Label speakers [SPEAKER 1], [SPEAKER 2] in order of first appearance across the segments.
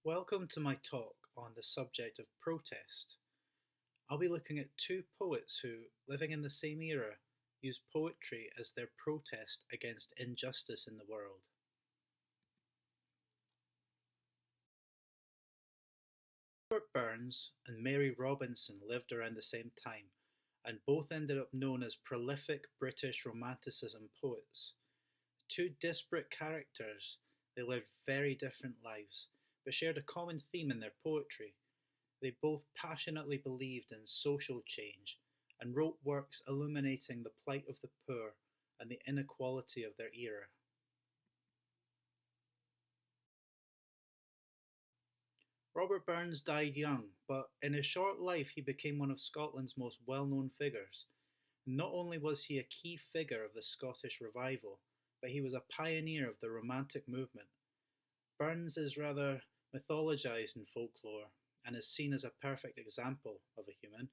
[SPEAKER 1] Welcome to my talk on the subject of protest. I'll be looking at two poets who, living in the same era, used poetry as their protest against injustice in the world. Robert Burns and Mary Robinson lived around the same time, and both ended up known as prolific British Romanticism poets. Two disparate characters, they lived very different lives, but shared a common theme in their poetry. They both passionately believed in social change and wrote works illuminating the plight of the poor and the inequality of their era. Robert Burns died young, but in his short life he became one of Scotland's most well known figures. Not only was he a key figure of the Scottish revival, but he was a pioneer of the Romantic movement. Burns is rather mythologised in folklore and is seen as a perfect example of a human,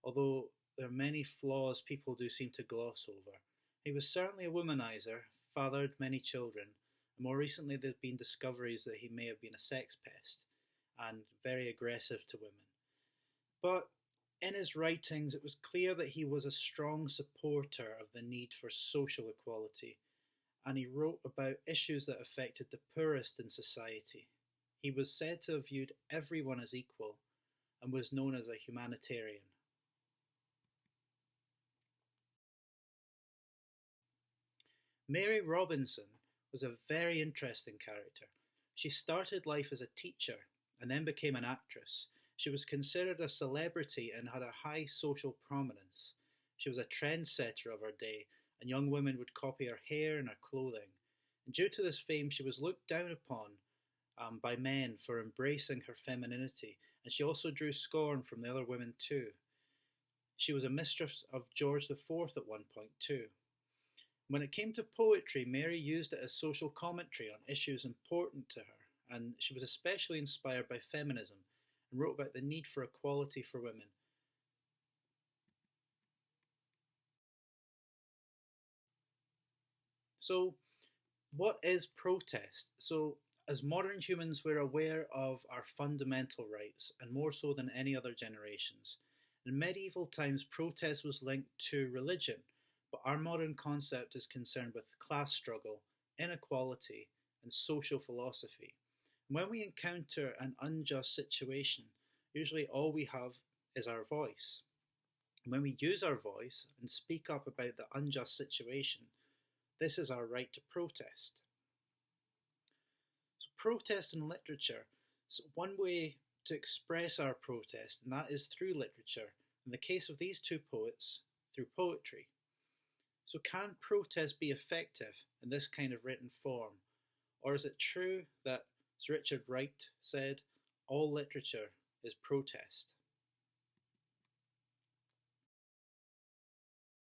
[SPEAKER 1] although there are many flaws people do seem to gloss over. He was certainly a womanizer, fathered many children, and more recently there have been discoveries that he may have been a sex pest and very aggressive to women. But in his writings, it was clear that he was a strong supporter of the need for social equality, and he wrote about issues that affected the poorest in society. He was said to have viewed everyone as equal and was known as a humanitarian. Mary Robinson was a very interesting character. She started life as a teacher and then became an actress. She was considered a celebrity and had a high social prominence. She was a trendsetter of her day, and young women would copy her hair and her clothing. And due to this fame, she was looked down upon by men for embracing her femininity, and she also drew scorn from the other women too. She was a mistress of George IV at one point too. When it came to poetry, Mary used it as social commentary on issues important to her, and she was especially inspired by feminism and wrote about the need for equality for women. So, what is protest? So, as modern humans, we're aware of our fundamental rights, and more so than any other generations. In medieval times, protest was linked to religion, but our modern concept is concerned with class struggle, inequality, and social philosophy. And when we encounter an unjust situation, usually all we have is our voice. And when we use our voice and speak up about the unjust situation, this is our right to protest. So, protest in literature is one way to express our protest, and that is through literature. In the case of these two poets, through poetry. So, can protest be effective in this kind of written form? Or is it true that, as Richard Wright said, all literature is protest?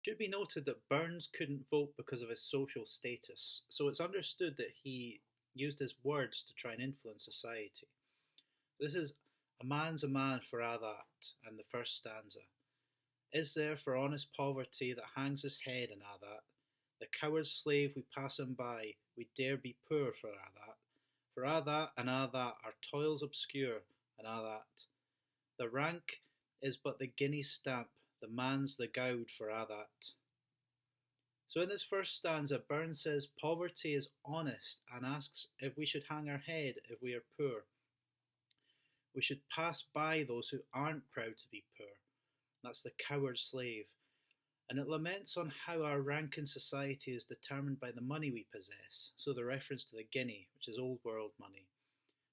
[SPEAKER 1] It should be noted that Burns couldn't vote because of his social status, so it's understood that he used his words to try and influence society. This is a man for a' that, and the first stanza. Is there for honest poverty that hangs his head and a' that? The coward slave we pass him by, we dare be poor for a' that. For a' that and a' that our toils obscure and a' that. The rank is but the guinea's stamp, the man's the gowd for a' that. So in this first stanza, Burns says poverty is honest and asks if we should hang our head if we are poor. We should pass by those who aren't proud to be poor. That's the coward slave. And it laments on how our rank in society is determined by the money we possess. So the reference to the guinea, which is old world money.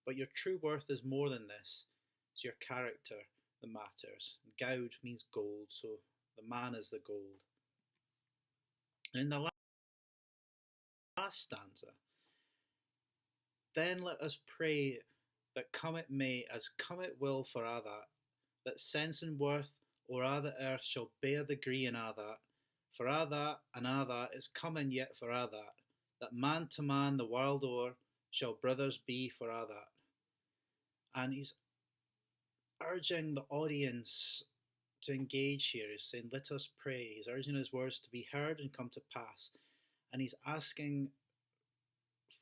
[SPEAKER 1] But your true worth is more than this. It's your character that matters. Gowd means gold, so the man is the gold. And in the last stanza, then let us pray that come it may, as come it will for a' that sense and worth o'er a' the earth shall bear the gree and a' that, for a' that and a' that is coming yet for a' that man to man the world o'er shall brothers be for a' that. And he's urging the audience to engage here. He's saying, let us pray. He's urging his words to be heard and come to pass. And he's asking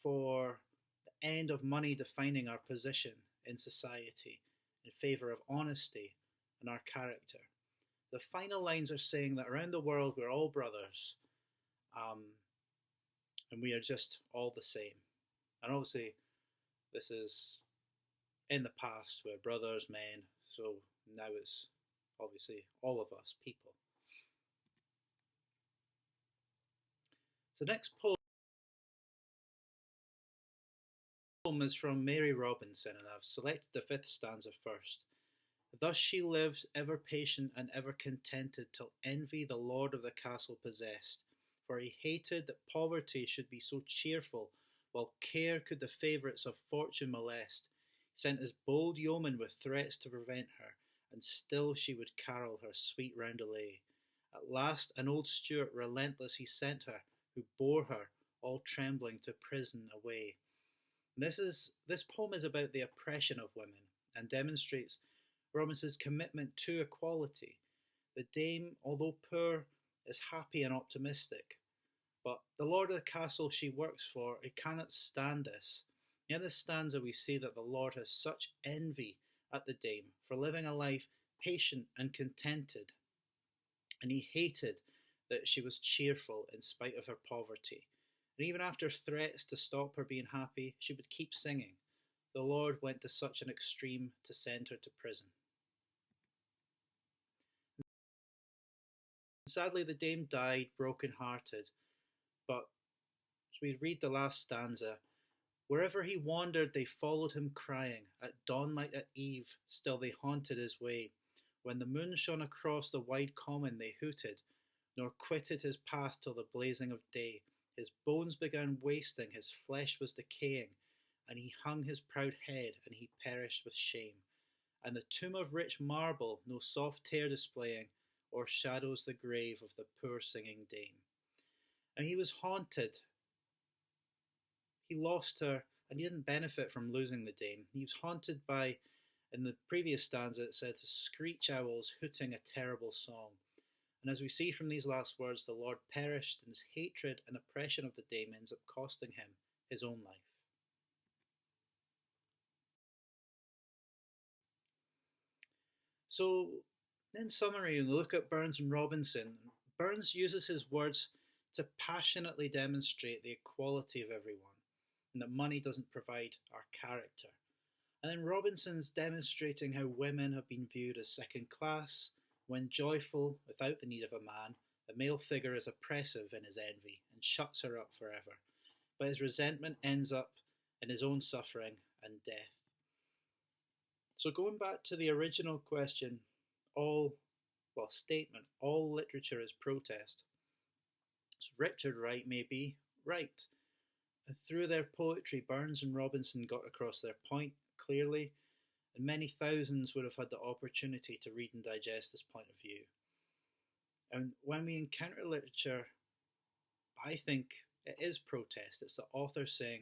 [SPEAKER 1] for the end of money defining our position in society in favour of honesty and our character. The final lines are saying that around the world we're all brothers, um, and we are just all the same. And obviously, this is in the past where brothers, men, so now it's obviously all of us people. So, next poem is from Mary Robinson, and I've selected the fifth stanza first. Thus she lived, ever patient and ever contented, till envy the lord of the castle possessed. For he hated that poverty should be so cheerful, while care could the favourites of fortune molest. He sent his bold yeomen with threats to prevent her, and still she would carol her sweet roundelay. At last an old Stuart relentless he sent her, who bore her, all trembling, to prison away. This poem is about the oppression of women and demonstrates Robinson's commitment to equality. The dame, although poor, is happy and optimistic, but the lord of the castle she works for, he cannot stand this. In this stanza we see that the lord has such envy at the dame for living a life patient and contented, and he hated that she was cheerful in spite of her poverty. And even after threats to stop her being happy, she would keep singing. The Lord went to such an extreme to send her to prison. Sadly, the dame died broken-hearted, but as we read the last stanza, wherever he wandered they followed him crying, at dawnlight, at eve, still they haunted his way. When the moon shone across the wide common they hooted, nor quitted his path till the blazing of day. His bones began wasting, his flesh was decaying, and he hung his proud head, and he perished with shame. And the tomb of rich marble, no soft tear displaying, o'ershadows the grave of the poor singing dame. And he was haunted. He lost her, and he didn't benefit from losing the dame. He was haunted by, in the previous stanza it said, the screech owls hooting a terrible song. And as we see from these last words, the Lord perished, and his hatred and oppression of the dame ends up costing him his own life. So, in summary, when we look at Burns and Robinson, Burns uses his words to passionately demonstrate the equality of everyone, and that money doesn't provide our character. And then Robinson's demonstrating how women have been viewed as second class. When joyful, without the need of a man, the male figure is oppressive in his envy and shuts her up forever. But his resentment ends up in his own suffering and death. So going back to the original question, all literature is protest. So Richard Wright may be right. And through their poetry, Burns and Robinson got across their point clearly, and many thousands would have had the opportunity to read and digest this point of view. And when we encounter literature, I think it is protest. It's the author saying,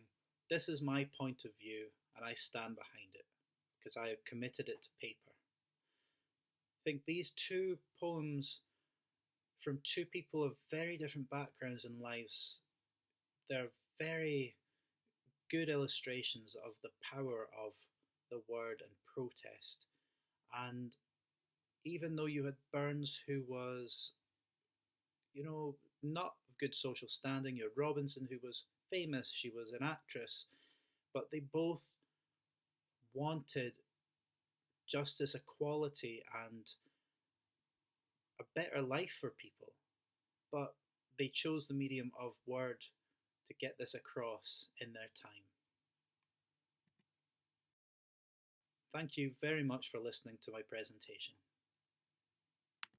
[SPEAKER 1] this is my point of view, and I stand behind it, because I have committed it to paper. I think these two poems from two people of very different backgrounds and lives, they're very good illustrations of the power of the word and protest. And even though you had Burns, who was, not of good social standing, you had Robinson, who was famous, she was an actress, but they both wanted justice, equality, and a better life for people. But they chose the medium of word to get this across in their time. Thank you very much for listening to my presentation.